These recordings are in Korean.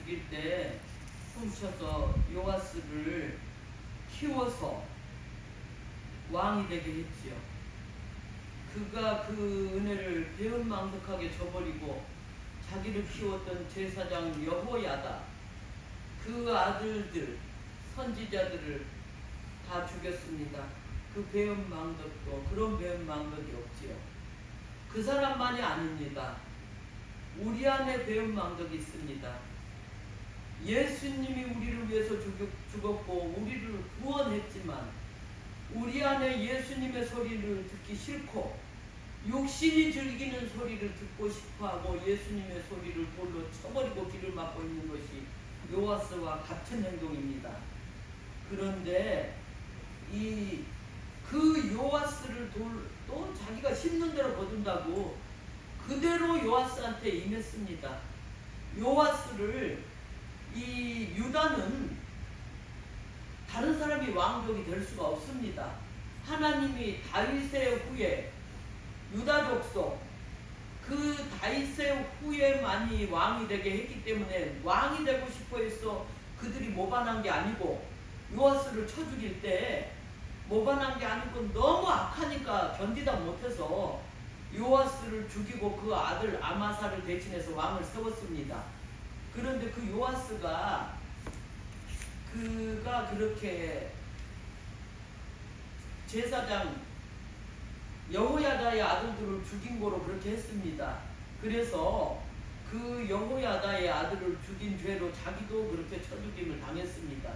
죽일 때 훔쳐서 요아스를 키워서 왕이 되게 했지요. 그가 그 은혜를 배은망덕하게 저버리고 자기를 키웠던 제사장 여호야다 그 아들들 선지자들을 다 죽였습니다. 그 배은망덕도 그런 배은망덕이 없지요. 그 사람만이 아닙니다. 우리 안에 배은망덕이 있습니다. 예수님이 우리를 위해서 죽었고 우리를 구원했지만 우리 안에 예수님의 소리를 듣기 싫고 육신이 즐기는 소리를 듣고 싶어하고 예수님의 소리를 돌로 쳐버리고 길을 막고 있는 것이 요아스와 같은 행동입니다. 그런데 그 요아스를 또 자기가 심는 대로 거둔다고 그대로 요아스한테 임했습니다. 요아스를 이 유다는 다른 사람이 왕족이 될 수가 없습니다. 하나님이 다윗의 후에 유다 족속 그 다윗의 후에만이 왕이 되게 했기 때문에 왕이 되고 싶어 해서 그들이 모반한 게 아니고 요아스를 쳐 죽일 때 모반한 게 아니고 너무 악하니까 견디다 못해서 요아스를 죽이고 그 아들 아마사를 대신해서 왕을 세웠습니다. 그런데 그 요아스가 그렇게 제사장 여호야다의 아들들을 죽인 거로 그렇게 했습니다. 그래서 그 여호야다의 아들을 죽인 죄로 자기도 그렇게 쳐죽임을 당했습니다.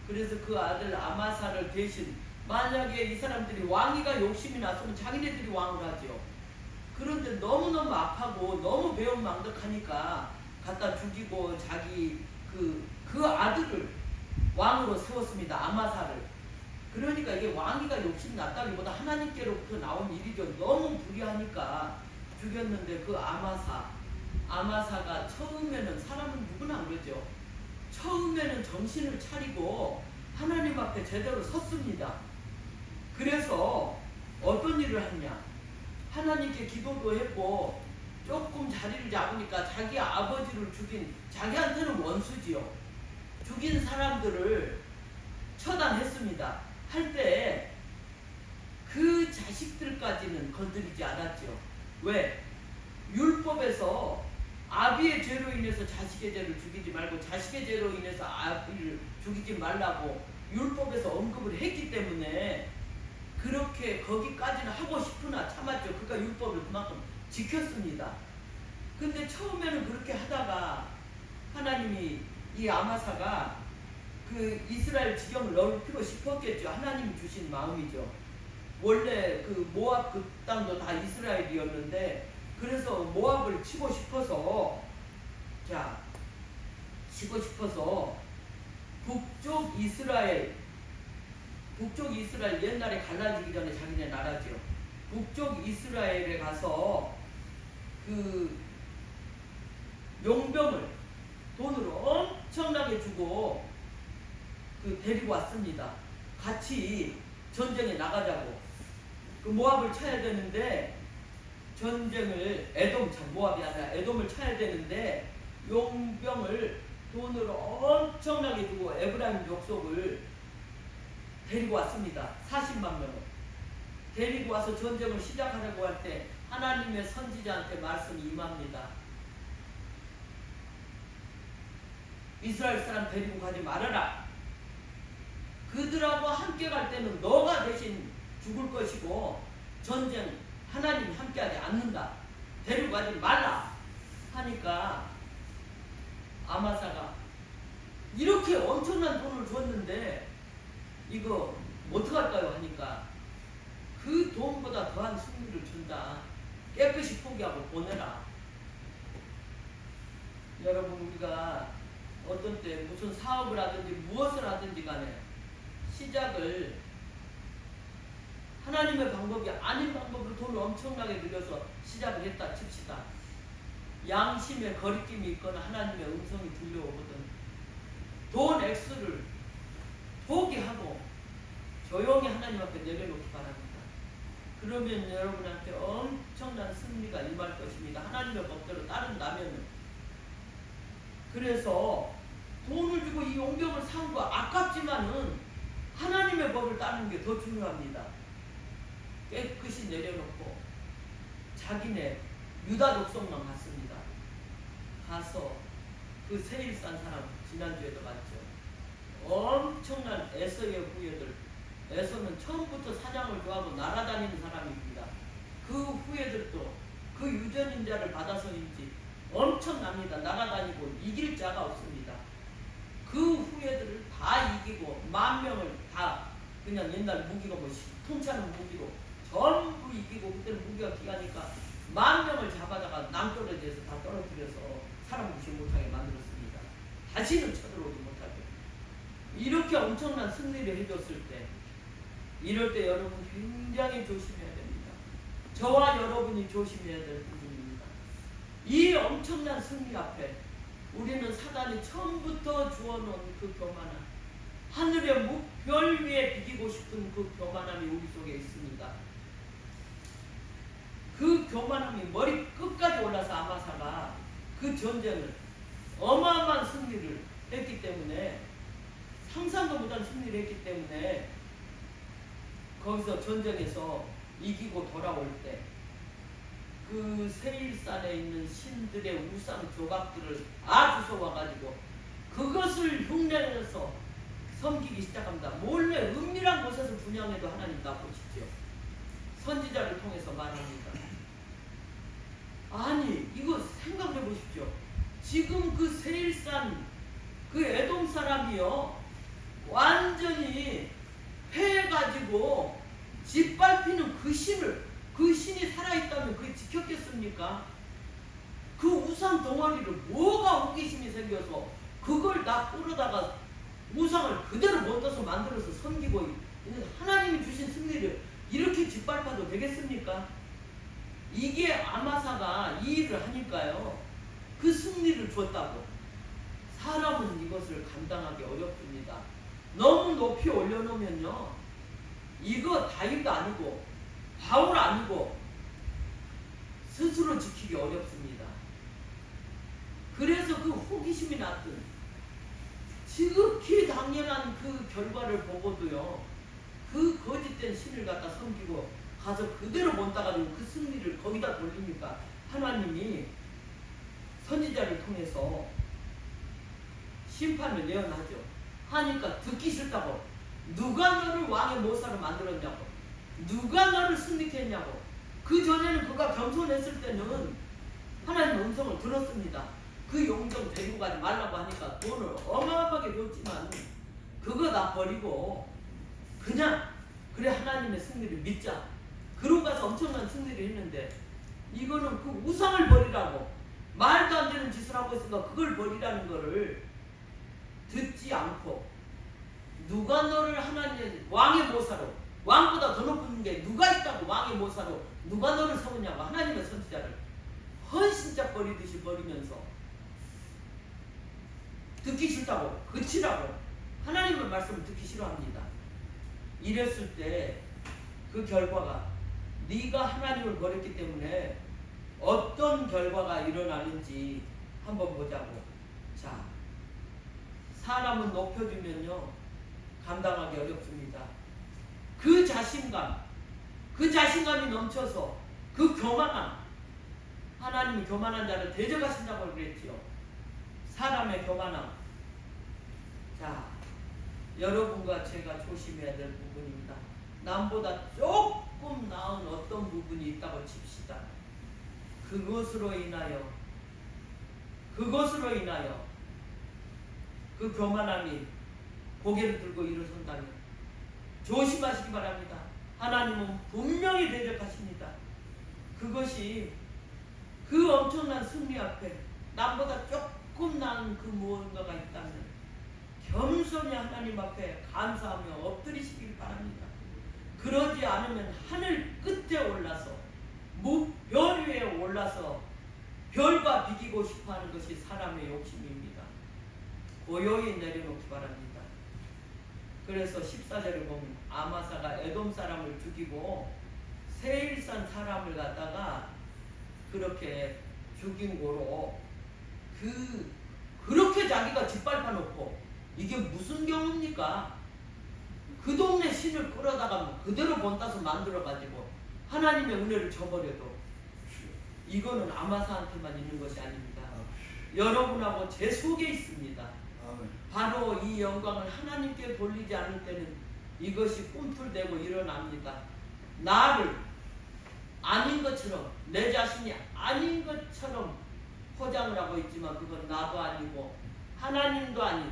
그래서 그 아들 아마사를 대신 만약에 이 사람들이 왕위가 욕심이 났으면 자기네들이 왕을 하죠. 그런데 너무너무 악하고 너무 배은망덕하니까 갖다 죽이고 자기 그 아들을 왕으로 세웠습니다. 아마사를. 그러니까 이게 왕위가 욕심 났다기보다 하나님께로부터 나온 일이죠. 너무 불의하니까 죽였는데 그 아마사가 처음에는 사람은 누구나 그러죠. 처음에는 정신을 차리고 하나님 앞에 제대로 섰습니다. 그래서 어떤 일을 했냐. 하나님께 기도도 했고 조금 자리를 잡으니까 자기 아버지를 죽인 자기한테는 원수지요. 죽인 사람들을 처단했습니다. 할 때 그 자식들까지는 건드리지 않았죠. 왜? 율법에서 아비의 죄로 인해서 자식의 죄를 죽이지 말고 자식의 죄로 인해서 아비를 죽이지 말라고 율법에서 언급을 했기 때문에 그렇게 거기까지는 하고 싶으나 참았죠. 그러니까 율법을 그만큼 지켰습니다. 근데 처음에는 그렇게 하다가 하나님이 이 아마사가 그 이스라엘 지경을 넓히고 싶었겠죠. 하나님이 주신 마음이죠. 원래 그 모압 그 땅도 다 이스라엘이었는데 그래서 모압을 치고 싶어서 북쪽 이스라엘 옛날에 갈라지기 전에 자기네 나라죠. 북쪽 이스라엘에 가서 그 용병을 돈으로 엄청나게 주고 데리고 왔습니다. 같이 전쟁에 나가자고. 그 모압을 쳐야 되는데 모압이 아니라 에돔을 쳐야 되는데 용병을 돈으로 엄청나게 주고 에브라임 족속을 데리고 왔습니다. 40만 명을 데리고 와서 전쟁을 시작하려고 할 때 하나님의 선지자한테 말씀이 임합니다. 이스라엘 사람 데리고 가지 말아라. 그들하고 함께 갈 때는 너가 대신 죽을 것이고 전쟁 하나님이 함께하지 않는다. 데리고 가지 말라 하니까 아마사가 이렇게 엄청난 돈을 줬는데 이거 어떡할까요 하니까 그 돈보다 더한 승리를 준다. 깨끗이 포기하고 보내라. 여러분 우리가 어떤 때 무슨 사업을 하든지 무엇을 하든지 간에 시작을 하나님의 방법이 아닌 방법으로 돈을 엄청나게 들여서 시작을 했다 칩시다. 양심에 거리낌이 있거나 하나님의 음성이 들려오거든 돈 액수를 포기하고 조용히 하나님 앞에 내려놓기 바랍니다. 그러면 여러분한테 엄청난 승리가 임할 것입니다. 하나님의 법대로 따른다면 그래서 돈을 주고 이 용병을 산 거 아깝지만은 하나님의 법을 따르는 게 더 중요합니다. 깨끗이 내려놓고 자기네 유다 족속만 갔습니다. 가서 그 세일산 사람 지난주에도 봤죠. 엄청난 에서의 후예들. 에서는 처음부터 사냥을 좋아하고 날아다니는 사람입니다. 그 후예들도 그 유전인자를 받아서인지 엄청납니다. 날아다니고 이길 자가 없습니다. 그 후예들을 다 이기고 10,000명을 다 그냥 옛날 무기가 뭐 통치하는 무기로 전부 이기고, 그때는 무기가 귀하니까 10,000명을 잡아다가 남쪽에 대해서 다 떨어뜨려서 사람 무시 못하게 만들었습니다. 다시는 쳐들어오지 못하게. 이렇게 엄청난 승리를 해줬을 때, 이럴 때 여러분 굉장히 조심해야 됩니다. 저와 여러분이 조심해야 될 부분입니다. 이 엄청난 승리 앞에 우리는 사단이 처음부터 주어놓은 그 교만함, 하늘의 별 위에 비기고 싶은 그 교만함이 우리 속에 있습니다. 그 교만함이 머리 끝까지 올라서 아마사가 그 전쟁을 어마어마한 승리를 했기 때문에, 상상도 못한 승리를 했기 때문에 거기서 전쟁에서 이기고 돌아올 때 그 세일산에 있는 신들의 우상 조각들을 아주 쏘아가지고 그것을 흉내내서 섬기기 시작합니다. 몰래 은밀한 곳에서 분양해도 하나님 나 보십시오. 선지자를 통해서 말합니다. 아니 이거 생각해 보십시오. 지금 그 세일산 그 에돔 사람이요 완전히 패해가지고 짓밟히는 그 신이 살아있다면 그게 지켰겠습니까? 그 우상 덩어리를 뭐가 호기심이 생겨서 그걸 다 끌어다가 우상을 그대로 못떠서 만들어서 섬기고 하나님이 주신 승리를 이렇게 짓밟아도 되겠습니까? 이게 아마사가 이 일을 하니까요 그 승리를 줬다고. 사람은 이것을 감당하기 어렵습니다. 너무 높이 올려놓으면요 이거 다윗 아니고 바울 아니고 스스로 지키기 어렵습니다. 그래서 그 호기심이 났던 지극히 당연한 그 결과를 보고도요 그 거짓된 신을 갖다 섬기고 가서 그대로 못 따가지고 그 승리를 거기다 돌리니까 하나님이 선지자를 통해서 심판을 예언하죠. 하니까 듣기 싫다고. 누가 너를 왕의 모사로 만들었냐고. 누가 너를 승리케 했냐고. 그 전에는 그가 겸손했을 때는 하나님 음성을 들었습니다. 그 용정 데리고 가지 말라고 하니까 돈을 어마어마하게 줬지만 그거 다 버리고 그냥 그래 하나님의 승리를 믿자. 그러고 가서 엄청난 승리를 했는데 이거는 그 우상을 버리라고 말도 안 되는 짓을 하고 있으니까 그걸 버리라는 거를 듣지 않고 누가 너를 하나님의 왕의 모사로 왕보다 더 높은 게 누가 있다고 왕의 모사로 누가 너를 세우냐고 하나님의 선지자를 헌신짝 버리듯이 버리면서 듣기 싫다고 그치라고 하나님의 말씀을 듣기 싫어합니다. 이랬을 때 그 결과가 네가 하나님을 버렸기 때문에 어떤 결과가 일어나는지 한번 보자고. 자, 사람은 높여주면요 감당하기 어렵습니다. 그 자신감이 넘쳐서 그 교만함, 하나님이 교만한 자를 대적하신다고 그랬지요. 사람의 교만함. 자, 여러분과 제가 조심해야 될 부분입니다. 남보다 조금 나은 어떤 부분이 있다고 칩시다. 그것으로 인하여 그 교만함이 고개를 들고 일어선다면 조심하시기 바랍니다. 하나님은 분명히 대적하십니다. 그것이 그 엄청난 승리 앞에 남보다 조금 나은 그 무언가가 있다면 겸손히 하나님 앞에 감사하며 엎드리시길 바랍니다. 그러지 않으면 하늘 끝에 올라서 별 위에 올라서 별과 비기고 싶어하는 것이 사람의 욕심입니다. 고요히 내려놓기 바랍니다. 그래서 14절을 보면 아마사가 에돔 사람을 죽이고 세일산 사람을 갖다가 그렇게 죽인 고로 그 그렇게 자기가 짓밟아 놓고 이게 무슨 경우입니까? 그 동네 신을 끌어다가 그대로 본따서 만들어가지고 하나님의 은혜를 저버려도 이거는 아마사한테만 있는 것이 아닙니다. 여러분하고 제 속에 있습니다. 바로 이 영광을 하나님께 돌리지 않을 때는 이것이 꿈틀대고 일어납니다. 나를 아닌 것처럼, 내 자신이 아닌 것처럼 포장을 하고 있지만 그건 나도 아니고 하나님도 아닌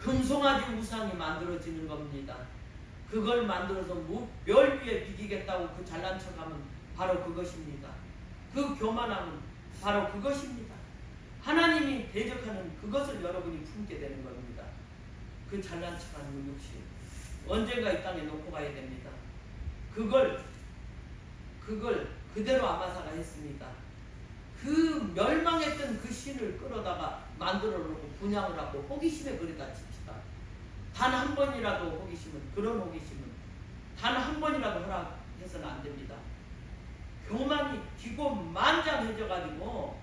금송아지 우상이 만들어지는 겁니다. 그걸 만들어서 멸 위에 비기겠다고 그 잘난 척하면 바로 그것입니다. 그 교만함은 바로 그것입니다. 하나님이 대적하는 그것을 여러분이 품게 되는 겁니다. 그 잘난 척하는 그 욕심 언젠가 이 땅에 놓고 가야 됩니다. 그걸 그대로 아마사가 했습니다. 그 멸망했던 그 신을 끌어다가 만들어 놓고 분양을 하고 호기심에 그리다 칩시다. 단 한 번이라도 호기심은, 그런 호기심은 단 한 번이라도 허락해서는 안 됩니다. 교만이 기고만장해져 가지고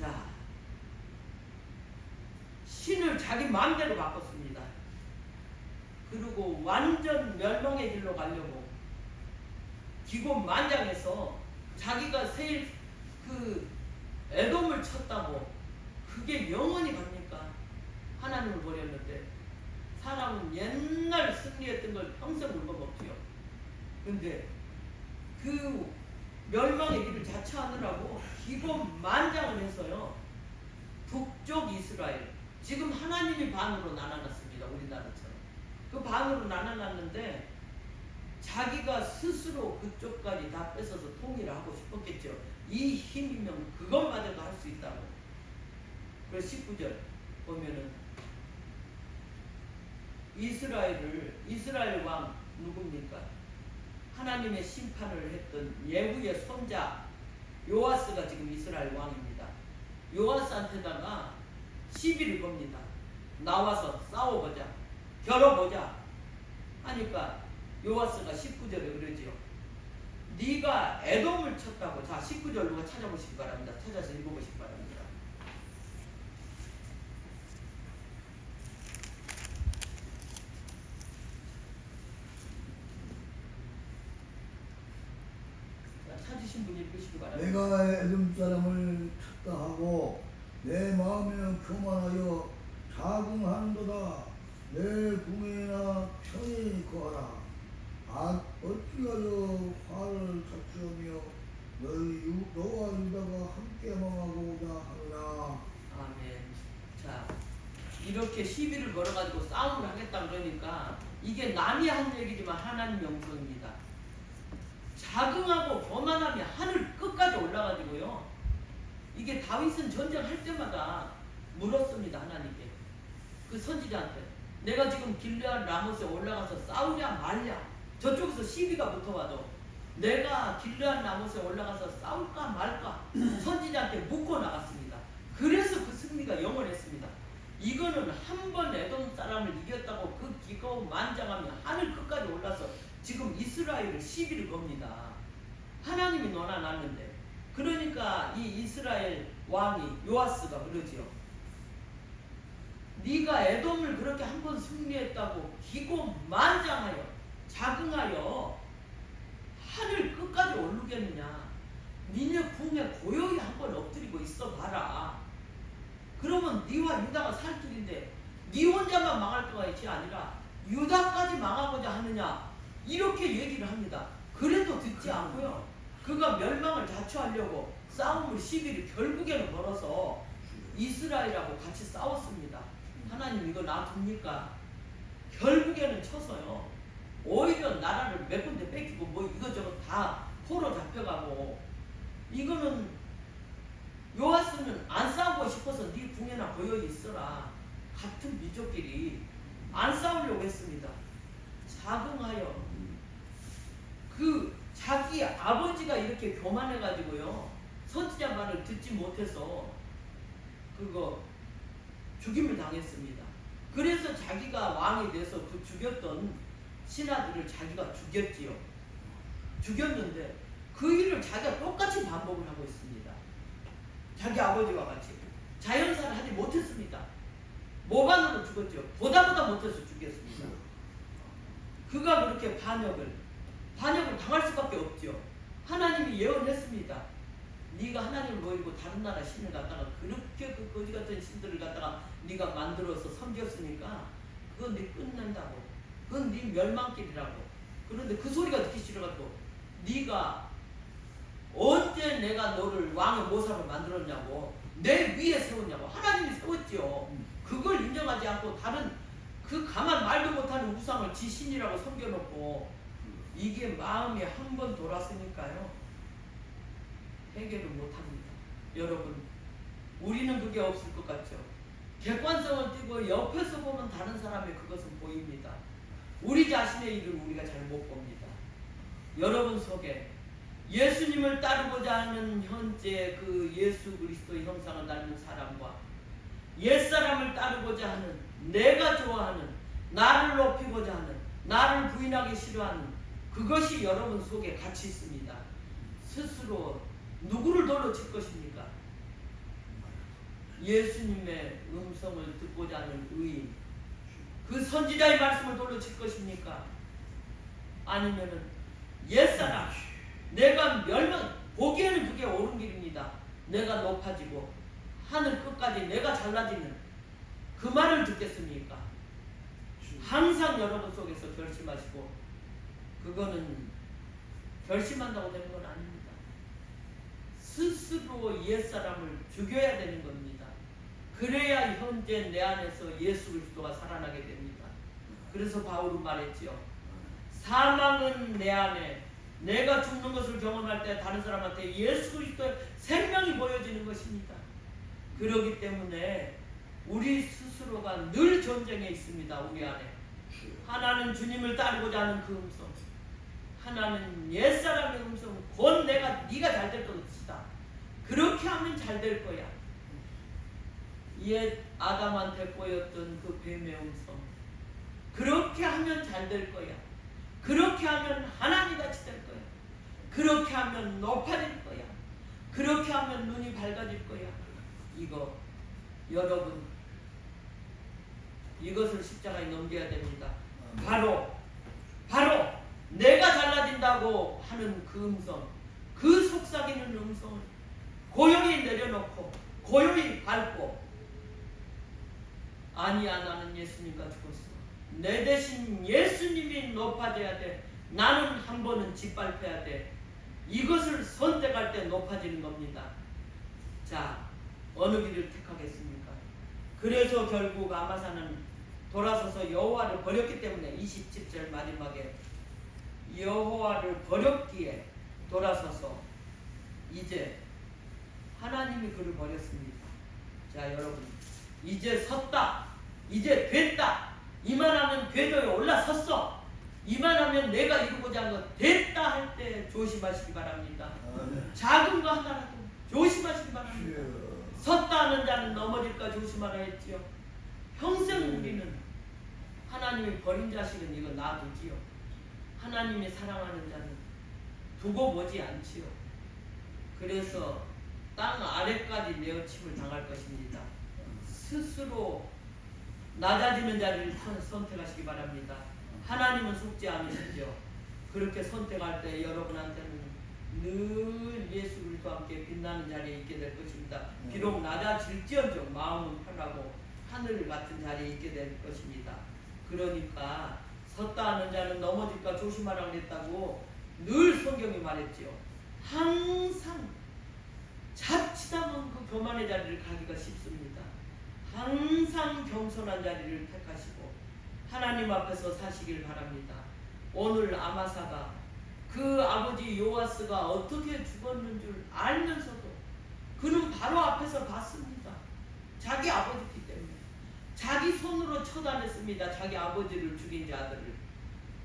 자 신을 자기 마음대로 바꿨습니다. 그리고 완전 멸망의 길로 가려고 기고만장해서 자기가 세일 그 에돔을 쳤다고 그게 영원히 갑니까? 하나님을 버렸는데 사람은 옛날 승리했던 걸 평생 울고먹지요. 근데 그 멸망의 길을 자처하느라고 기고만장을 해서요. 북쪽 이스라엘 지금 하나님이 반으로 나눠놨습니다. 우리나라처럼 그 반으로 나눠놨는데 자기가 스스로 그쪽까지 다 뺏어서 통일하고 싶었겠죠. 이 힘이면 그것마저도 할 수 있다고. 그래서 19절 보면은 이스라엘 왕 누굽니까? 하나님의 심판을 했던 예후의 손자 요아스가 지금 이스라엘 왕입니다. 요아스한테다가 시비를 겁니다. 나와서 싸워보자, 겨뤄보자 하니까 요아스가 19절에 그러지요. 네가 에돔을 쳤다고. 자 19절 누가 찾아보시기 바랍니다. 찾아서 읽어보시기 바랍니다. 찾으신 분이 읽으시기 바랍니다. 내가 에돔 사람을 쳤다 하고 내 마음에 교만하여 자긍하는도다. 내 궁에나 편히 거하라. 어찌하여 화를 자초하며 너와 유다가 함께 망하고자 하느냐. 아멘. 자 이렇게 시비를 걸어가지고 싸움을 하겠다 그러니까 이게 남이 한 얘기지만 하나님 영성입니다. 자긍하고 거만함이 하늘 끝까지 올라가지고요. 이게 다윗은 전쟁할 때마다 물었습니다. 하나님께. 그 선지자한테. 내가 지금 길르앗 라못에 올라가서 싸우냐 말냐. 저쪽에서 시비가 붙어와도 내가 길르앗 라못에 올라가서 싸울까 말까 선지자한테 묻고 나갔습니다. 그래서 그 승리가 영원했습니다. 이거는 한 번 에돔 사람을 이겼다고 그 기고만장하며 하늘 끝까지 올라서 지금 이스라엘을 시비를 겁니다. 하나님이 논아놨는데. 그러니까 이 이스라엘 왕이 요아스가 그러지요. 네가 에돔을 그렇게 한 번 승리했다고 기고만장하여 자긍하여 하늘 끝까지 오르겠느냐. 니네 궁에 고요히 한 번 엎드리고 있어 봐라. 그러면 니와 유다가 살 길인데 니 혼자만 망할 것이 아니라 유다까지 망하고자 하느냐. 이렇게 얘기를 합니다. 그래도 듣지 않고요. 그가 멸망을 자초하려고 싸움을 시비를 결국에는 걸어서 이스라엘하고 같이 싸웠습니다. 하나님 이거 놔둡니까? 결국에는 쳐서요. 오히려 나라를 몇 군데 뺏기고 뭐 이것저것 다 포로 잡혀가고. 이거는 요아스는 안 싸우고 싶어서 네 궁에나 고요히 있어라. 같은 민족끼리 안 싸우려고 했습니다. 자긍하여 그 자기 아버지가 이렇게 교만해가지고요. 선지자 말을 듣지 못해서 그거 죽임을 당했습니다. 그래서 자기가 왕이 돼서 그 죽였던 신하들을 자기가 죽였지요. 죽였는데 그 일을 자기가 똑같이 반복을 하고 있습니다. 자기 아버지와 같이. 자연사를 하지 못했습니다. 모반으로 죽었죠. 보다 못해서 죽였습니다. 그가 그렇게 반역을 당할 수밖에 없죠. 하나님이 예언했습니다. 네가 하나님을 모이고 다른 나라 신을 갖다가 그렇게 그 거지 같은 신들을 갖다가 네가 만들어서 섬겼으니까 그건 네 끝난다고. 그건 네 멸망길이라고. 그런데 그 소리가 듣기 싫어가지고 네가 언제 내가 너를 왕의 모사로 만들었냐고, 내 위에 세웠냐고. 하나님이 세웠지요. 그걸 인정하지 않고 다른 그 가만 말도 못하는 우상을 지 신이라고 섬겨놓고, 이게 마음이 한 번 돌았으니까요 해결을 못합니다. 여러분, 우리는 그게 없을 것 같죠. 객관성을 띄고 옆에서 보면 다른 사람의 그것은 보입니다. 우리 자신의 일을 우리가 잘 못 봅니다. 여러분 속에 예수님을 따르고자 하는 현재 그 예수 그리스도의 형상을 닮은 사람과 옛사람을 따르고자 하는, 내가 좋아하는, 나를 높이고자 하는, 나를 부인하기 싫어하는 그것이 여러분 속에 같이 있습니다. 스스로 누구를 돌로 칠 것입니까? 예수님의 음성을 듣고자 하는 의인, 그 선지자의 말씀을 돌로 칠 것입니까? 아니면은 옛사람, 내가 보기에는 그게 옳은 길입니다. 내가 높아지고 하늘 끝까지 내가 잘나지는 그 말을 듣겠습니까? 항상 여러분 속에서 결심하시고, 그거는 결심한다고 되는 건 아닙니다. 스스로 옛사람을 죽여야 되는 겁니다. 그래야 현재 내 안에서 예수 그리스도가 살아나게 됩니다. 그래서 바울은 말했지요. 사망은 내 안에, 내가 죽는 것을 경험할 때 다른 사람한테 예수 그리스도의 생명이 보여지는 것입니다. 그렇기 때문에 우리 스스로가 늘 전쟁에 있습니다. 우리 안에 하나는 주님을 따르고자 하는 그 음성, 하나는 옛사람의 음성, 곧 네가 잘 될 것이다. 그렇게 하면 잘 될 거야. 옛 아담한테 꼬였던 그 뱀의 음성, 그렇게 하면 잘 될 거야. 그렇게 하면 하나님같이 될 거야. 그렇게 하면 높아질 거야. 그렇게 하면 눈이 밝아질 거야. 이거 여러분, 이것을 십자가에 넘겨야 됩니다. 바로 내가 잘나진다고 하는 그 음성, 그 속삭이는 음성을 고요히 내려놓고 고요히 밟고, 아니야, 나는 예수님과 죽었어. 내 대신 예수님이 높아져야 돼. 나는 한 번은 짓밟혀야 돼. 이것을 선택할 때 높아지는 겁니다. 자, 어느 길을 택하겠습니까? 그래서 결국 아마사는 돌아서서 여호와를 버렸기 때문에 27절 마지막에 여호와를 버렸기에 돌아서서 이제 하나님이 그를 버렸습니다. 자, 여러분, 이제 섰다, 이제 됐다, 이만하면 궤도에 올라섰어, 이만하면 내가 이루고자 한 것 됐다 할 때 조심하시기 바랍니다. 작은 거 하나라도 조심하시기 바랍니다. 섰다 하는 자는 넘어질까 조심하라 했지요. 평생 우리는 하나님이 버린 자식은 이거 놔두지요. 하나님이 사랑하는 자는 두고 보지 않지요. 그래서 땅 아래까지 내어침을 당할 것입니다. 스스로 낮아지는 자리를 선택하시기 바랍니다. 하나님은 속지 않으시죠. 그렇게 선택할 때 여러분한테는 늘 예수 그리스도와 함께 빛나는 자리에 있게 될 것입니다. 비록 낮아질지언정 마음은 편하고 하늘 같은 자리에 있게 될 것입니다. 그러니까 섰다 하는 자는 넘어질까 조심하라고 그랬다고 늘 성경이 말했지요. 항상 자칫하면 그 교만의 자리를 가기가 쉽습니다. 항상 겸손한 자리를 택하시고 하나님 앞에서 사시길 바랍니다. 오늘 아마사가 그 아버지 요아스가 어떻게 죽었는 줄 알면서도 그는 바로 앞에서 봤습니다. 자기 아버지이기 때문에 자기 손으로 처단했습니다. 자기 아버지를 죽인 자들을.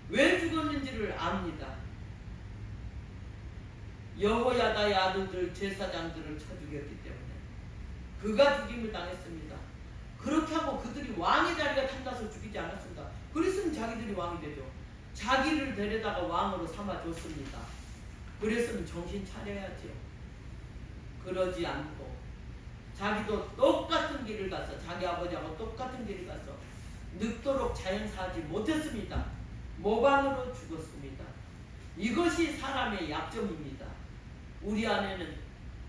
왜 죽었는지를 압니다. 여호야다의 아들들, 제사장들을 쳐 죽였기 때문에 그가 죽임을 당했습니다. 그렇게 하고 그들이 왕의 자리가 탐나서 죽이지 않았습니다. 그랬으면 자기들이 왕이 되죠. 자기를 데려다가 왕으로 삼아줬습니다. 그랬으면 정신 차려야지요. 그러지 않고 자기도 똑같은 길을 가서 자기 아버지하고 똑같은 길을 가서 늙도록 자연사하지 못했습니다. 모방으로 죽었습니다. 이것이 사람의 약점입니다. 우리 안에는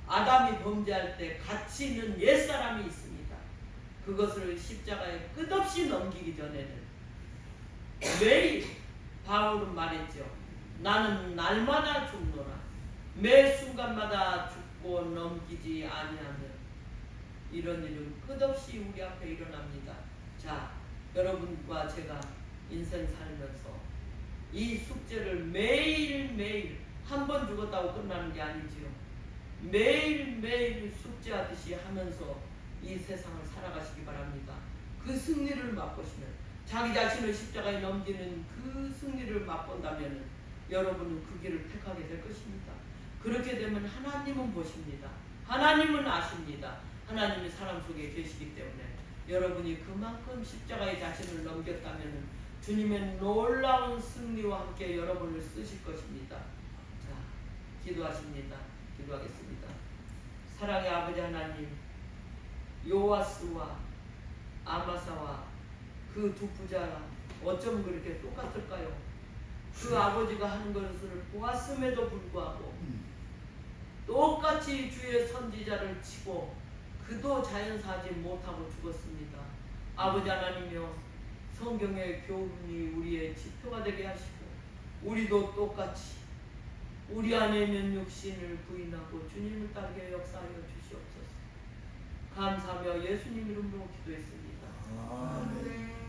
아담이 범죄할 때 같이 있는 옛사람이 있습니다. 그것을 십자가에 끝없이 넘기기 전에는 매일 바울은 말했죠. 나는 날마다 죽노라. 매 순간마다 죽고 넘기지 아니하면 이런 일은 끝없이 우리 앞에 일어납니다. 자, 여러분과 제가 인생 살면서 이 숙제를 매일매일 한 번 죽었다고 끝나는 게 아니지요. 매일매일 숙제하듯이 하면서 이 세상을 살아가시기 바랍니다. 그 승리를 맛보시면, 자기 자신을 십자가에 넘기는 그 승리를 맛본다면 여러분은 그 길을 택하게 될 것입니다. 그렇게 되면 하나님은 보십니다. 하나님은 아십니다. 하나님이 사람 속에 계시기 때문에 여러분이 그만큼 십자가에 자신을 넘겼다면 주님의 놀라운 승리와 함께 여러분을 쓰실 것입니다. 자, 기도하십니다. 기도하겠습니다. 사랑의 아버지 하나님, 요아스와 아마사와 그 두 부자가 어쩜 그렇게 똑같을까요? 그 아버지가 하는 것을 보았음에도 불구하고 똑같이 주의 선지자를 치고 그도 자연사하지 못하고 죽었습니다. 아버지 하나님이여, 성경의 교훈이 우리의 지표가 되게 하시고 우리도 똑같이 우리 안에 있는 육신을 부인하고 주님을 따르게 역사하여 주시옵소서. 감사하며 예수님 이름으로 기도했습니다. 아멘.